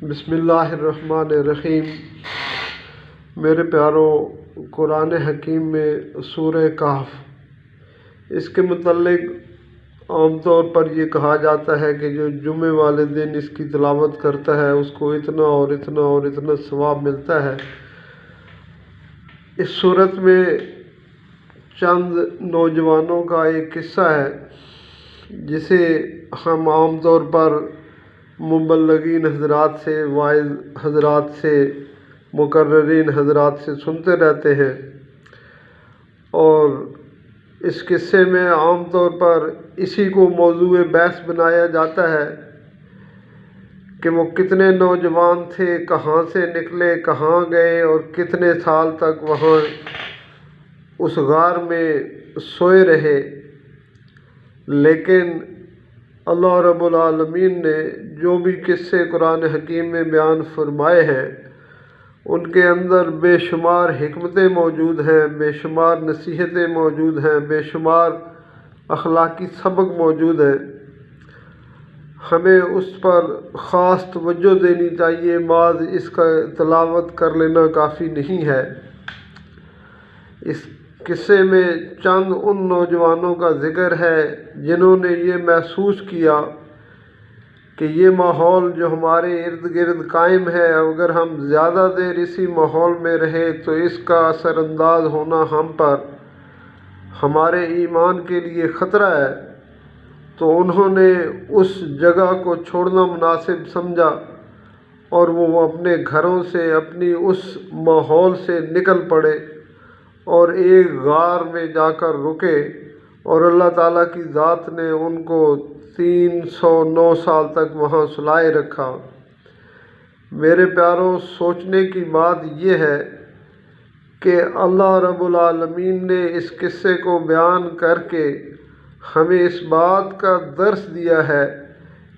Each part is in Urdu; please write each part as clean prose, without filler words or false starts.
بسم اللہ الرحمن الرحیم۔ میرے پیارو، قرآن حکیم میں سورہ کہف، اس کے متعلق عام طور پر یہ کہا جاتا ہے کہ جو جمعے والے دن اس کی تلاوت کرتا ہے اس کو اتنا اور اتنا اور اتنا ثواب ملتا ہے۔ اس صورت میں چند نوجوانوں کا ایک قصہ ہے جسے ہم عام طور پر مبلغین حضرات سے، واعظ حضرات سے، مقررین حضرات سے سنتے رہتے ہیں، اور اس قصے میں عام طور پر اسی کو موضوع بحث بنایا جاتا ہے کہ وہ کتنے نوجوان تھے، کہاں سے نکلے، کہاں گئے اور کتنے سال تک وہاں اس غار میں سوئے رہے۔ لیکن اللہ رب العالمین نے جو بھی قصے قرآن حکیم میں بیان فرمائے ہیں ان کے اندر بے شمار حکمتیں موجود ہیں، بے شمار نصیحتیں موجود ہیں، بے شمار اخلاقی سبق موجود ہیں۔ ہمیں اس پر خاص توجہ دینی چاہیے، بعض اس کا تلاوت کر لینا کافی نہیں ہے۔ اس قصے میں چند ان نوجوانوں کا ذکر ہے جنہوں نے یہ محسوس کیا کہ یہ ماحول جو ہمارے ارد گرد قائم ہے، اگر ہم زیادہ دیر اسی ماحول میں رہے تو اس کا اثر انداز ہونا ہم پر، ہمارے ایمان کے لیے خطرہ ہے۔ تو انہوں نے اس جگہ کو چھوڑنا مناسب سمجھا اور وہ اپنے گھروں سے، اپنی اس ماحول سے نکل پڑے اور ایک غار میں جا کر رکے، اور اللہ تعالیٰ کی ذات نے ان کو 309 سال تک وہاں سلائے رکھا۔ میرے پیاروں، سوچنے کی بات یہ ہے کہ اللہ رب العالمین نے اس قصے کو بیان کر کے ہمیں اس بات کا درس دیا ہے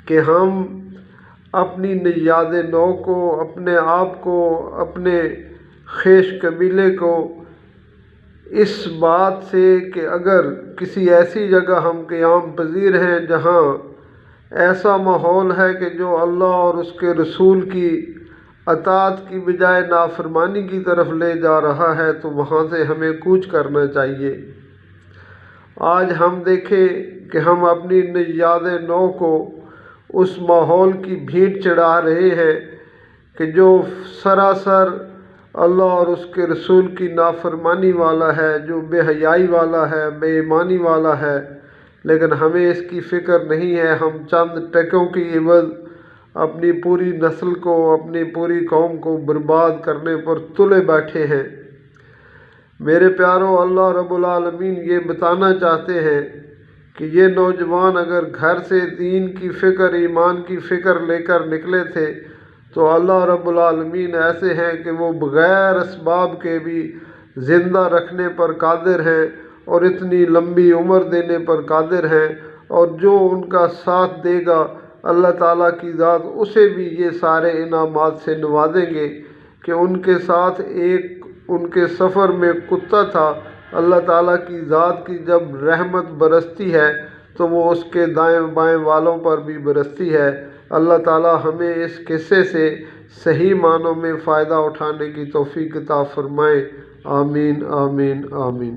کہ ہم اپنی نژاد نو کو، اپنے آپ کو، اپنے خیش قبیلے کو اس بات سے کہ اگر کسی ایسی جگہ ہم قیام پذیر ہیں جہاں ایسا ماحول ہے کہ جو اللہ اور اس کے رسول کی اطاعت کی بجائے نافرمانی کی طرف لے جا رہا ہے، تو وہاں سے ہمیں کوچ کرنا چاہیے۔ آج ہم دیکھیں کہ ہم اپنی نژاد نو کو اس ماحول کی بھیٹ چڑھا رہے ہیں کہ جو سراسر اللہ اور اس کے رسول کی نافرمانی والا ہے، جو بے حیائی والا ہے، بے ایمانی والا ہے، لیکن ہمیں اس کی فکر نہیں ہے۔ ہم چند ٹکوں کی عوض اپنی پوری نسل کو، اپنی پوری قوم کو برباد کرنے پر تلے بیٹھے ہیں۔ میرے پیاروں، اللہ رب العالمین یہ بتانا چاہتے ہیں کہ یہ نوجوان اگر گھر سے دین کی فکر، ایمان کی فکر لے کر نکلے تھے تو اللہ رب العالمین ایسے ہیں کہ وہ بغیر اسباب کے بھی زندہ رکھنے پر قادر ہیں اور اتنی لمبی عمر دینے پر قادر ہیں، اور جو ان کا ساتھ دے گا اللہ تعالیٰ کی ذات اسے بھی یہ سارے انعامات سے نوازیں گے کہ ان کے ساتھ ایک ان کے سفر میں کتا تھا۔ اللہ تعالیٰ کی ذات کی جب رحمت برستی ہے تو وہ اس کے دائیں بائیں والوں پر بھی برستی ہے۔ اللہ تعالیٰ ہمیں اس قصے سے صحیح معنوں میں فائدہ اٹھانے کی توفیق عطا فرمائے۔ آمین آمین آمین۔